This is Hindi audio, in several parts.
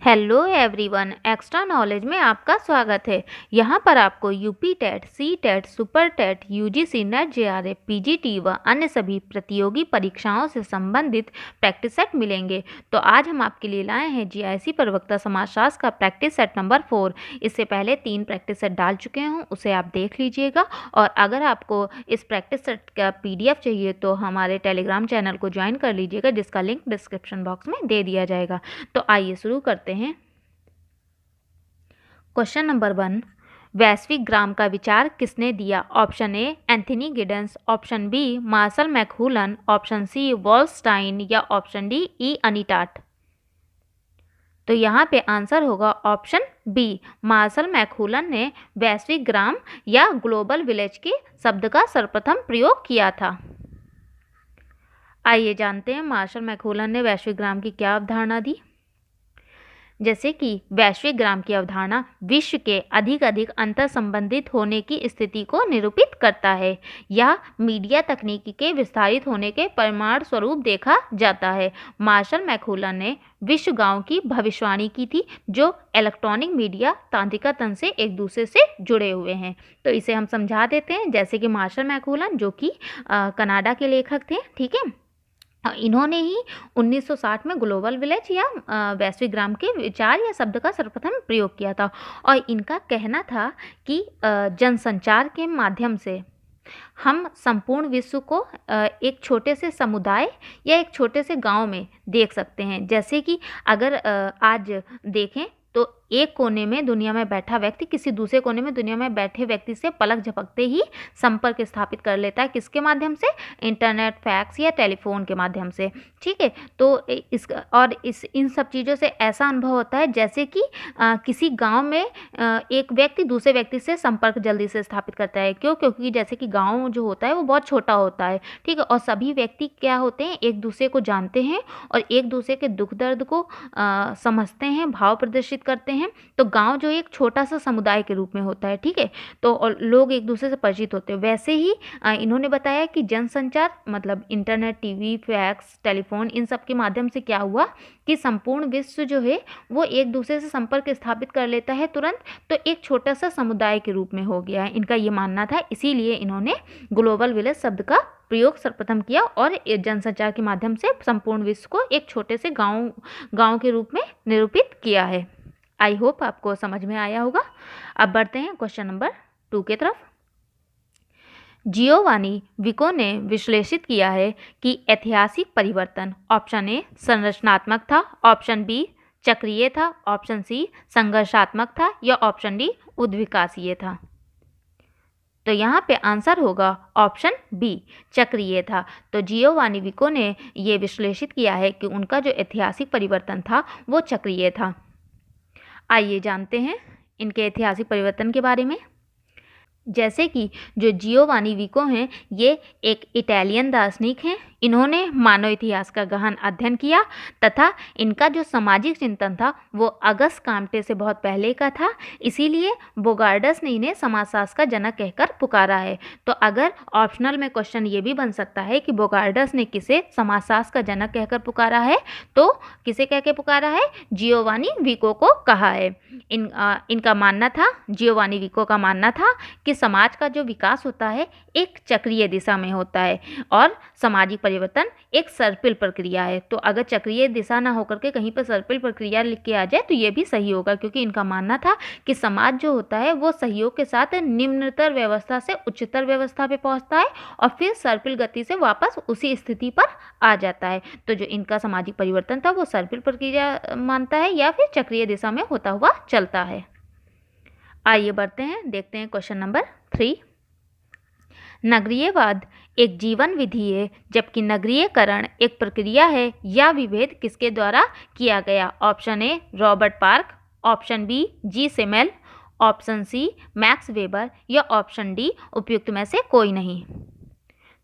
हेलो एवरीवन, एक्स्ट्रा नॉलेज में आपका स्वागत है। यहाँ पर आपको UP TET, C TET, super TET, UGC NET, JRF, PGT व अन्य सभी प्रतियोगी परीक्षाओं से संबंधित प्रैक्टिस सेट मिलेंगे। तो आज हम आपके लिए लाए हैं जीआईसी प्रवक्ता समाजशास्त्र का प्रैक्टिस सेट नंबर 4। इससे पहले 3 प्रैक्टिस सेट डाल चुके हूँ, उसे आप देख लीजिएगा। और अगर आपको इस प्रैक्टिस सेट का PDF चाहिए तो हमारे टेलीग्राम चैनल को ज्वाइन कर लीजिएगा, जिसका लिंक डिस्क्रिप्शन बॉक्स में दे दिया जाएगा। तो आइए शुरू करते हैं। क्वेश्चन नंबर 1, वैश्विक ग्राम का विचार किसने दिया? Option A Anthony Giddens, option B Marshall McLuhan, option C Wallerstein या ऑप्शन डी ई अनीटाट। तो यहाँ पे आंसर होगा ऑप्शन बी, मार्शल मैकलुहान ने वैश्विक ग्राम या ग्लोबल विलेज के शब्द का सर्वप्रथम प्रयोग किया था। आइए जानते हैं मार्शल मैकलुहान ने वैश्विक ग्राम की क्या अवधारणा दी। जैसे कि वैश्विक ग्राम की अवधारणा विश्व के अधिक अंतर संबंधित होने की स्थिति को निरूपित करता है। यह मीडिया तकनीकी के विस्तारित होने के परिणाम स्वरूप देखा जाता है। मार्शल मैकलुहान ने विश्व गांव की भविष्यवाणी की थी, जो इलेक्ट्रॉनिक मीडिया तांत्रिकतन से एक दूसरे से जुड़े हुए हैं। तो इसे हम समझा देते हैं। जैसे कि मार्शल मैकलुहान जो कि कनाडा के लेखक थे, ठीक है, इन्होंने ही 1960 में ग्लोबल विलेज या वैश्विक ग्राम के विचार या शब्द का सर्वप्रथम प्रयोग किया था। और इनका कहना था कि जनसंचार के माध्यम से हम संपूर्ण विश्व को एक छोटे से समुदाय या एक छोटे से गांव में देख सकते हैं। जैसे कि अगर आज देखें तो एक कोने में दुनिया में बैठा व्यक्ति किसी दूसरे कोने में दुनिया में बैठे व्यक्ति से पलक झपकते ही संपर्क स्थापित कर लेता है। किसके माध्यम से? इंटरनेट, फैक्स या टेलीफोन के माध्यम से, ठीक है। तो इन सब चीज़ों से ऐसा अनुभव होता है जैसे कि किसी गांव में एक व्यक्ति दूसरे व्यक्ति से संपर्क जल्दी से स्थापित करता है। क्यों? क्योंकि जैसे कि गाँव जो होता है वो बहुत छोटा होता है, ठीक है, और सभी व्यक्ति क्या होते हैं, एक दूसरे को जानते हैं और एक दूसरे के दुख दर्द को समझते हैं, भाव प्रदर्शित करते हैं। तो गांव जो एक छोटा सा समुदाय के रूप में होता है, ठीक है, तो और लोग एक दूसरे से परिचित होते हैं। वैसे ही इन्होंने बताया कि जनसंचार मतलब इंटरनेट, टीवी, फैक्स, टेलीफोन, इन सब के माध्यम से क्या हुआ कि संपूर्ण विश्व जो है वो एक दूसरे से संपर्क स्थापित कर लेता है तुरंत, तो एक छोटा सा समुदाय के रूप में हो गया है, इनका ये मानना था। इसीलिए इन्होंने ग्लोबल विलेज शब्द का प्रयोग सर्वप्रथम किया और जनसंचार के माध्यम से संपूर्ण विश्व को एक छोटे से गांव के रूप में निरूपित किया है। आई होप आपको समझ में आया होगा। अब बढ़ते हैं क्वेश्चन नंबर 2 की तरफ। जियोवानी विको ने विश्लेषित किया है कि ऐतिहासिक परिवर्तन ऑप्शन ए संरचनात्मक था, ऑप्शन बी चक्रीय था, ऑप्शन सी संघर्षात्मक था या ऑप्शन डी उद्विकासीय था। तो यहाँ पे आंसर होगा ऑप्शन बी, चक्रीय था। तो जियोवानी विको ने ये विश्लेषित किया है कि उनका जो ऐतिहासिक परिवर्तन था वो चक्रीय था। आइए जानते हैं इनके ऐतिहासिक परिवर्तन के बारे में। जैसे कि जो जियोवानी विको हैं ये एक इटालियन दार्शनिक हैं। इन्होंने मानव इतिहास का गहन अध्ययन किया तथा इनका जो सामाजिक चिंतन था वो अगस्त काम्टे से बहुत पहले का था। इसीलिए बोगार्डस ने इन्हें समाजशास्त्र का जनक कहकर पुकारा है। तो अगर ऑप्शनल में क्वेश्चन ये भी बन सकता है कि बोगार्डस ने किसे समाजशास्त्र का जनक कहकर पुकारा है, तो किसे कह के पुकारा है? जियोवानी विको को कहा है। इनका मानना था, जियोवानी विको का मानना था कि समाज का जो विकास होता है एक चक्रीय दिशा में होता है और सामाजिक परिवर्तन एक सर्पिल प्रक्रिया है। तो अगर चक्रीय दिशा ना होकर के कहीं पर सर्पिल प्रक्रिया लिख के आ जाए तो ये भी सही होगा, क्योंकि इनका मानना था कि समाज जो होता है वो सहयोग के साथ निम्नतर व्यवस्था से उच्चतर व्यवस्था पे पहुंचता है और फिर सर्पिल गति से वापस उसी स्थिति पर आ जाता है। तो जो इनका सामाजिक परिवर्तन था वो सर्पिल प्रक्रिया मानता है या फिर चक्रीय दिशा में होता हुआ चलता है। आइए बढ़ते हैं, देखते हैं क्वेश्चन नंबर 3। नगरीयवाद एक जीवन विधि है जबकि नगरीयकरण एक प्रक्रिया है, या विभेद किसके द्वारा किया गया? Option A Robert Park, option B G Simmel, option C Max Weber या ऑप्शन डी उपयुक्त में से कोई नहीं।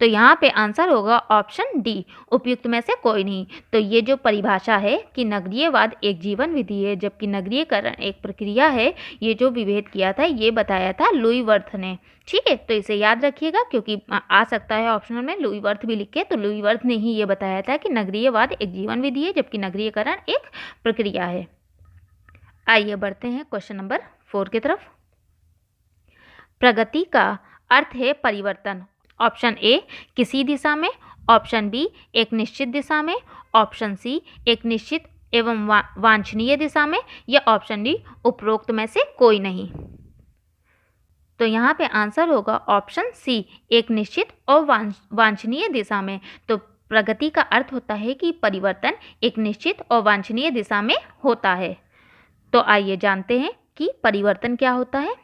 तो यहाँ पे आंसर होगा ऑप्शन डी, उपयुक्त में से कोई नहीं। तो ये जो परिभाषा है कि नगरीयवाद एक जीवन विधि है जबकि नगरीयकरण एक प्रक्रिया है, ये जो विभेद किया था ये बताया था लुई वर्थ ने, ठीक है। तो इसे याद रखिएगा क्योंकि आ सकता है ऑप्शनल में लुई वर्थ भी लिखे। तो लुई वर्थ ने ही ये बताया था कि नगरीयवाद एक जीवन विधि है जबकि नगरीयकरण एक प्रक्रिया है। आइए बढ़ते हैं क्वेश्चन नंबर 4 की तरफ। प्रगति का अर्थ है परिवर्तन। ऑप्शन ए किसी दिशा में, ऑप्शन बी एक निश्चित दिशा में, ऑप्शन सी एक निश्चित एवं वांछनीय दिशा में, या ऑप्शन डी उपरोक्त में से कोई नहीं। तो यहाँ पे आंसर होगा ऑप्शन सी, एक निश्चित और वांछनीय दिशा में। तो प्रगति का अर्थ होता है कि परिवर्तन एक निश्चित और वांछनीय दिशा में होता है। तो आइए जानते हैं कि परिवर्तन क्या होता है।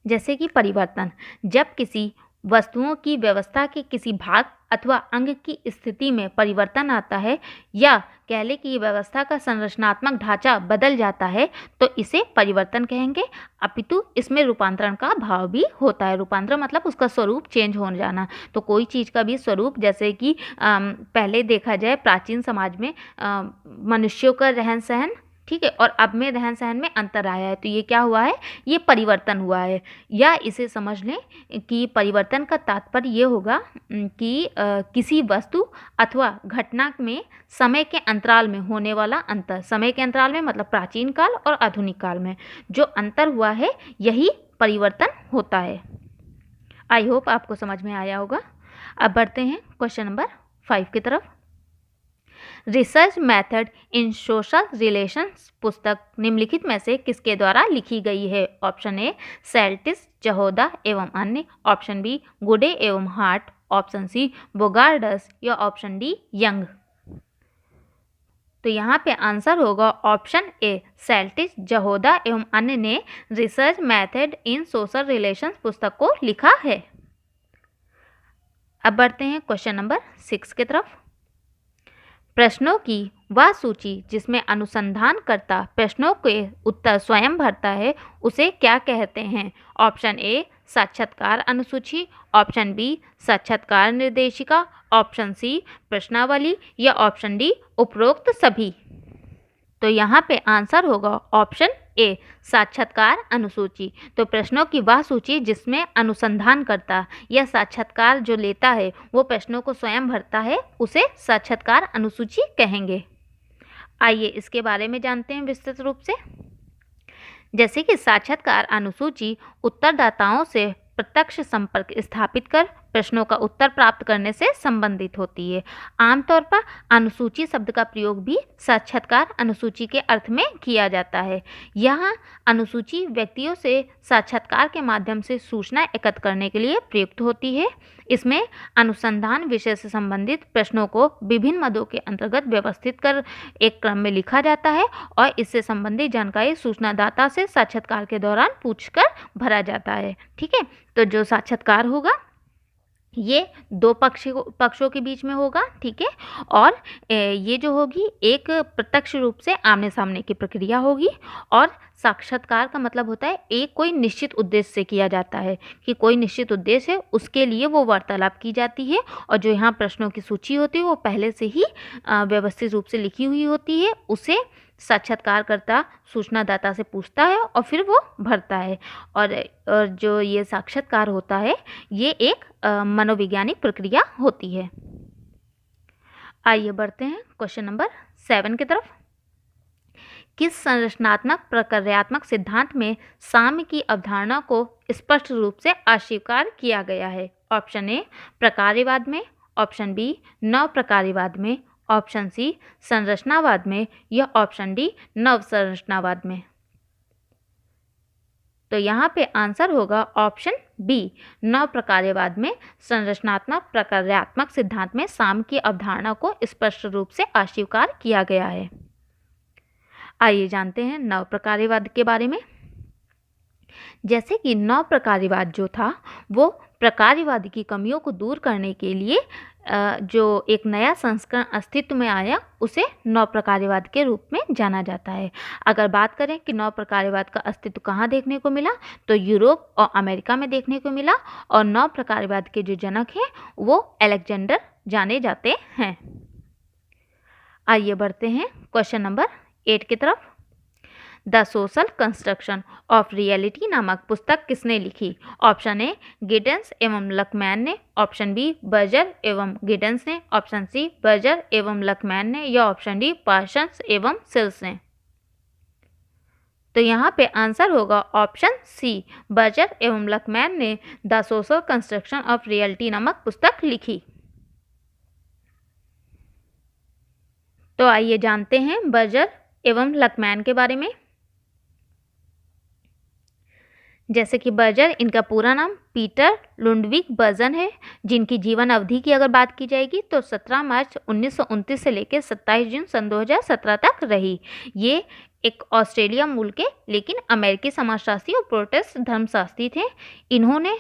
जैसे कि परिवर्तन, जब किसी वस्तुओं की व्यवस्था के किसी भाग अथवा अंग की स्थिति में परिवर्तन आता है, या कह लें कि व्यवस्था का संरचनात्मक ढांचा बदल जाता है, तो इसे परिवर्तन कहेंगे। अपितु इसमें रूपांतरण का भाव भी होता है। रूपांतरण मतलब उसका स्वरूप चेंज हो जाना। तो कोई चीज़ का भी स्वरूप, जैसे कि पहले देखा जाए प्राचीन समाज में मनुष्यों का रहन सहन, ठीक है, और अब में रहन सहन में अंतर आया है, तो ये क्या हुआ है, ये परिवर्तन हुआ है। या इसे समझ लें कि परिवर्तन का तात्पर्य ये होगा कि किसी वस्तु अथवा घटना में समय के अंतराल में होने वाला अंतर। समय के अंतराल में मतलब प्राचीन काल और आधुनिक काल में जो अंतर हुआ है, यही परिवर्तन होता है। आई होप आपको समझ में आया होगा। अब बढ़ते हैं क्वेश्चन नंबर 5 की तरफ। Research method in social relations पुस्तक निम्नलिखित में से किसके द्वारा लिखी गई है? ऑप्शन ए सेल्टिस, जहोदा एवं अन्य, ऑप्शन बी गुडे एवं हार्ट, ऑप्शन सी बोगार्डस, या ऑप्शन डी यंग। तो यहाँ पे आंसर होगा ऑप्शन ए सेल्टिस, जहोदा एवं अन्य ने research method in social relations पुस्तक को लिखा है। अब बढ़ते हैं क्वेश्चन नंबर 6 की तरफ। प्रश्नों की वह सूची जिसमें अनुसंधानकर्ता प्रश्नों के उत्तर स्वयं भरता है, उसे क्या कहते हैं? ऑप्शन ए साक्षात्कार अनुसूची, ऑप्शन बी साक्षात्कार निर्देशिका, ऑप्शन सी प्रश्नावली, या ऑप्शन डी उपरोक्त सभी। तो यहाँ पे आंसर होगा ऑप्शन ए साक्षात्कार अनुसूची। तो प्रश्नों की वह सूची जिसमें अनुसंधानकर्ता या साक्षात्कार जो लेता है वो प्रश्नों को स्वयं भरता है, उसे साक्षात्कार अनुसूची कहेंगे। आइए इसके बारे में जानते हैं विस्तृत रूप से। जैसे कि साक्षात्कार अनुसूची उत्तरदाताओं से प्रत्यक्ष संपर्क स्थापित कर प्रश्नों का उत्तर प्राप्त करने से संबंधित होती है। आमतौर पर अनुसूची शब्द का प्रयोग भी साक्षात्कार अनुसूची के अर्थ में किया जाता है। यह अनुसूची व्यक्तियों से साक्षात्कार के माध्यम से सूचना एकत्र करने के लिए प्रयुक्त होती है। इसमें अनुसंधान विषय से संबंधित प्रश्नों को विभिन्न मदों के अंतर्गत व्यवस्थित कर एक क्रम में लिखा जाता है और इससे संबंधित जानकारी सूचनादाता से साक्षात्कार के दौरान पूछकर भरा जाता है। ठीक है, तो जो साक्षात्कार होगा ये दो पक्षों के बीच में होगा। ठीक है, और ये जो होगी एक प्रत्यक्ष रूप से आमने सामने की प्रक्रिया होगी। और साक्षात्कार का मतलब होता है एक कोई निश्चित उद्देश्य से किया जाता है, कि कोई निश्चित उद्देश्य है उसके लिए वो वार्तालाप की जाती है। और जो यहाँ प्रश्नों की सूची होती है वो पहले से ही व्यवस्थित रूप से लिखी हुई होती है। उसे साक्षात्कारकर्ता सूचनादाता से पूछता है और फिर वो भरता है। और जो ये साक्षात्कार होता है ये एक मनोवैज्ञानिक प्रक्रिया होती है। आइए बढ़ते हैं क्वेश्चन नंबर 7 की तरफ। किस संरचनात्मक प्रक्रियात्मक सिद्धांत में साम्य की अवधारणा को स्पष्ट रूप से अस्वीकार किया गया है? ऑप्शन ए प्रकार्यवाद में, ऑप्शन बी नव प्रकार्यवाद में, ऑप्शन सी संरचनावाद में, या ऑप्शन डी नव संरचनावाद में। तो यहाँ पे आंसर होगा ऑप्शन बी नव प्रकार्यवाद में संरचनात्मक प्रक्रियात्मक सिद्धांत में साम्य की अवधारणा को स्पष्ट रूप से अस्वीकार किया गया है। आइए जानते हैं नव प्रकार्यवाद के बारे में। जैसे कि नव प्रकार्यवाद जो था वो प्रकार्यवाद की कमियों को दूर करने के लिए जो एक नया संस्करण अस्तित्व में आया उसे नव प्रकार्यवाद के रूप में जाना जाता है। अगर बात करें कि नव प्रकार्यवाद का अस्तित्व कहाँ देखने को मिला, तो यूरोप और अमेरिका में देखने को मिला। और नव प्रकार्यवाद के जो जनक हैं वो अलेक्जेंडर जाने जाते हैं। आइए बढ़ते हैं क्वेश्चन नंबर 8 की तरफ। The social construction of reality नामक पुस्तक किसने लिखी? ऑप्शन ए गिडेंस एवं लकमैन ने, ऑप्शन बी बर्जर एवं गिडेंस ने, ऑप्शन सी बर्जर एवं लकमैन ने, या ऑप्शन डी पार्सन्स एवं सिल्स ने। तो यहाँ पे आंसर होगा ऑप्शन सी, बर्जर एवं लकमैन ने the social construction of reality नामक पुस्तक लिखी। तो आइए जानते हैं बर्जर एवं लकमैन के बारे में। जैसे कि बर्जर, इनका पूरा नाम पीटर लुडविग बर्जर है, जिनकी जीवन अवधि की अगर बात की जाएगी तो 17 मार्च 1929 से लेकर 27 जून सन 2017 तक रही। ये एक ऑस्ट्रेलिया मूल के लेकिन अमेरिकी समाजशास्त्री और प्रोटेस्ट धर्मशास्त्री थे। इन्होंने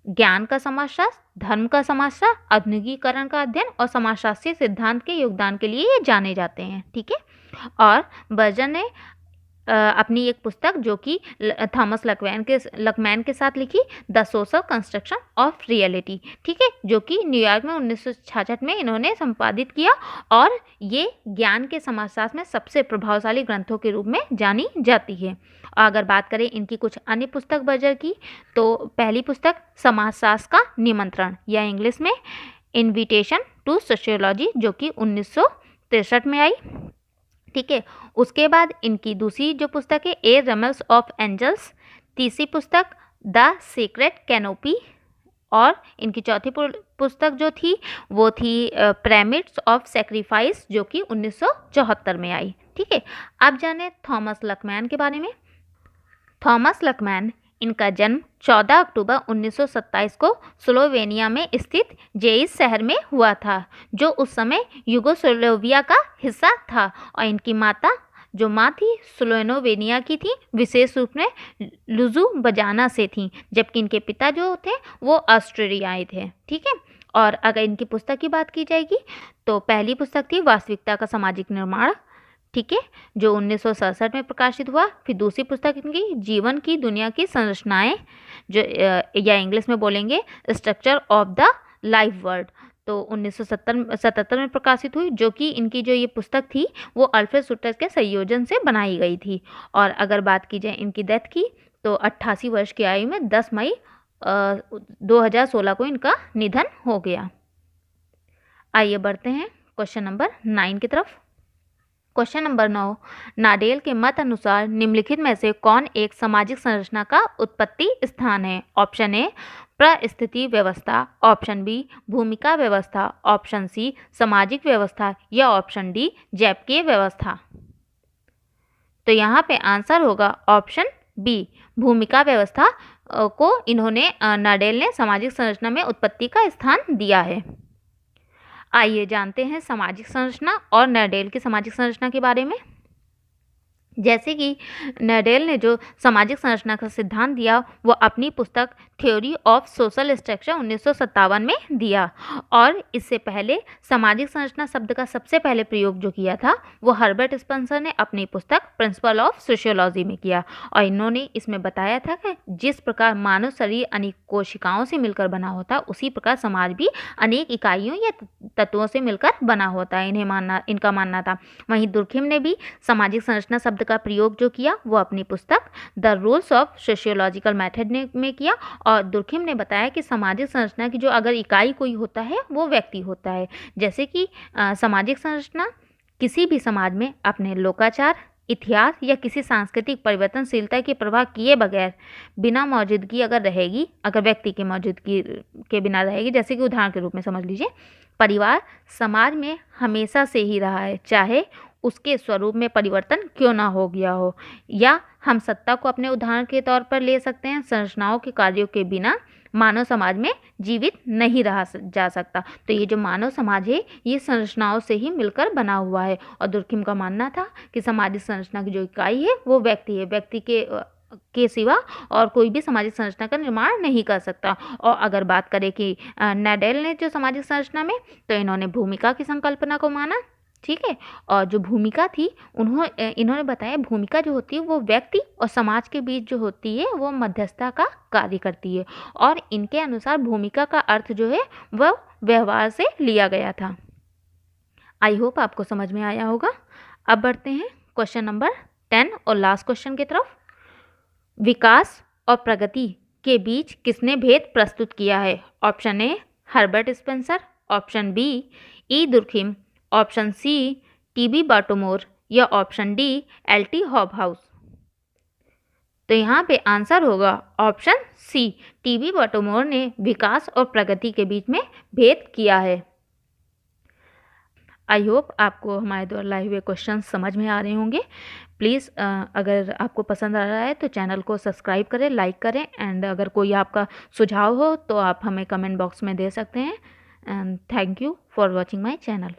ज्ञान का समाजशास्त्र, धर्म का समाजशास्त्र, आधुनिकीकरण का अध्ययन और समाजशास्त्रीय सिद्धांत के योगदान के लिए ये जाने जाते हैं। ठीक है। और बर्जर ने अपनी एक पुस्तक जो कि थॉमस लकमैन के साथ लिखी, the social construction of reality, ठीक है, जो कि न्यूयॉर्क में 1966 में इन्होंने संपादित किया और ये ज्ञान के समाजशास्त्र में सबसे प्रभावशाली ग्रंथों के रूप में जानी जाती है। और अगर बात करें इनकी कुछ अन्य पुस्तक बर्जर की, तो पहली पुस्तक समाजशास्त्र का निमंत्रण या इंग्लिश में इन्विटेशन टू सोशियोलॉजी, जो कि 1963 में आई। ठीक है। उसके बाद इनकी दूसरी जो पुस्तक है ए रमल्स ऑफ एंजल्स, तीसरी पुस्तक द सीक्रेट कैनोपी, और इनकी चौथी पुस्तक जो थी वो थी पिरामिड्स ऑफ सैक्रिफाइस, जो कि 1974 में आई। ठीक है। अब जाने थॉमस लकमैन के बारे में। थॉमस लकमैन, इनका जन्म 14 अक्टूबर 1927 को स्लोवेनिया में स्थित जेइस शहर में हुआ था, जो उस समय यूगोस्लाविया का हिस्सा था। और इनकी माँ थी स्लोवेनिया की थी, विशेष रूप में लुजुबजाना से थी, जबकि इनके पिता जो थे वो ऑस्ट्रेलियाई थे। ठीक है। और अगर इनकी पुस्तक की बात की जाएगी तो पहली पुस्तक थी वास्तविकता का सामाजिक निर्माण, ठीक है, जो 1967 में प्रकाशित हुआ। फिर दूसरी पुस्तक इनकी जीवन की दुनिया की संरचनाएं, जो या इंग्लिश में बोलेंगे structure of the life world, तो 1977 में प्रकाशित हुई, जो कि इनकी जो ये पुस्तक थी वो अल्फ्रेड सुटर के संयोजन से बनाई गई थी। और अगर बात की जाए इनकी डेथ की तो 88 वर्ष की आयु में 10 मई 2016 को इनका निधन हो गया। आइए बढ़ते हैं क्वेश्चन नंबर 9 की तरफ। क्वेश्चन नंबर 9, नाडेल के मत अनुसार निम्नलिखित में से कौन एक सामाजिक संरचना का उत्पत्ति स्थान है? ऑप्शन ए परिस्थिति व्यवस्था, ऑप्शन बी भूमिका व्यवस्था, ऑप्शन सी सामाजिक व्यवस्था, या ऑप्शन डी जैविकीय व्यवस्था। तो यहाँ पे आंसर होगा ऑप्शन बी, भूमिका व्यवस्था को इन्होंने नाडेल ने सामाजिक संरचना में उत्पत्ति का स्थान दिया है। आइए जानते हैं सामाजिक संरचना और नाडेल की सामाजिक संरचना के बारे में। जैसे कि नाडेल ने जो सामाजिक संरचना का सिद्धांत दिया वो अपनी पुस्तक थ्योरी ऑफ सोशल स्ट्रक्चर 1957 में दिया, और इससे पहले सामाजिक संरचना शब्द का सबसे पहले प्रयोग जो किया था वो हर्बर्ट स्पेंसर ने अपनी पुस्तक प्रिंसिपल ऑफ सोशियोलॉजी में किया। और इन्होंने इसमें बताया था कि जिस प्रकार मानव शरीर अनेक कोशिकाओं से मिलकर बना होता है, उसी प्रकार समाज भी अनेक इकाइयों या तत्वों से मिलकर बना होता है, इनका मानना था। वहीं दुर्खिम ने भी सामाजिक संरचना शब्द का प्रयोग जो किया वो अपनी पुस्तक the rules of sociological method में किया। और दुर्खिम ने बताया कि सामाजिक संरचना की जो अगर इकाई कोई होता है वो व्यक्ति होता है। जैसे कि सामाजिक संरचना किसी भी समाज में अपने लोकाचार, इतिहास या किसी सांस्कृतिक परिवर्तनशीलता के प्रभाव किए बगैर बिना मौजूदगी अगर रहेगी, अगर व्यक्ति की मौजूदगी के बिना रहेगी, जैसे कि उदाहरण के रूप में समझ लीजिए परिवार समाज में हमेशा से ही रहा है, चाहे उसके स्वरूप में परिवर्तन क्यों ना हो गया हो। या हम सत्ता को अपने उदाहरण के तौर पर ले सकते हैं, संरचनाओं के कार्यों के बिना मानव समाज में जीवित नहीं रहा जा सकता। तो ये जो मानव समाज है ये संरचनाओं से ही मिलकर बना हुआ है। और दुर्खिम का मानना था कि सामाजिक संरचना की जो इकाई है वो व्यक्ति है, व्यक्ति के सिवा और कोई भी सामाजिक संरचना का निर्माण नहीं कर सकता। और अगर बात करें कि नाडेल ने जो सामाजिक संरचना में, तो इन्होंने भूमिका की संकल्पना को माना, ठीक है। और जो भूमिका थी इन्होंने बताया भूमिका जो होती है वो व्यक्ति और समाज के बीच जो होती है वो मध्यस्थता का कार्य करती है। और इनके अनुसार भूमिका का अर्थ जो है वह व्यवहार से लिया गया था। आई होप आपको समझ में आया होगा। अब बढ़ते हैं क्वेश्चन नंबर 10 और लास्ट क्वेश्चन की तरफ। विकास और प्रगति के बीच किसने भेद प्रस्तुत किया है? Option A Herbert Spencer, option B E Durkheim, option C T B Bottomore, या ऑप्शन डी एलटी हॉबहाउस। तो यहाँ पे आंसर होगा ऑप्शन सी, टीबी बटोमोर ने विकास और प्रगति के बीच में भेद किया है। आई होप आपको हमारे द्वारा लाए हुए क्वेश्चन समझ में आ रहे होंगे। प्लीज़ अगर आपको पसंद आ रहा है तो चैनल को सब्सक्राइब करें, लाइक करें, एंड अगर कोई आपका सुझाव हो तो आप हमें कमेंट बॉक्स में दे सकते हैं। And thank you for watching my channel.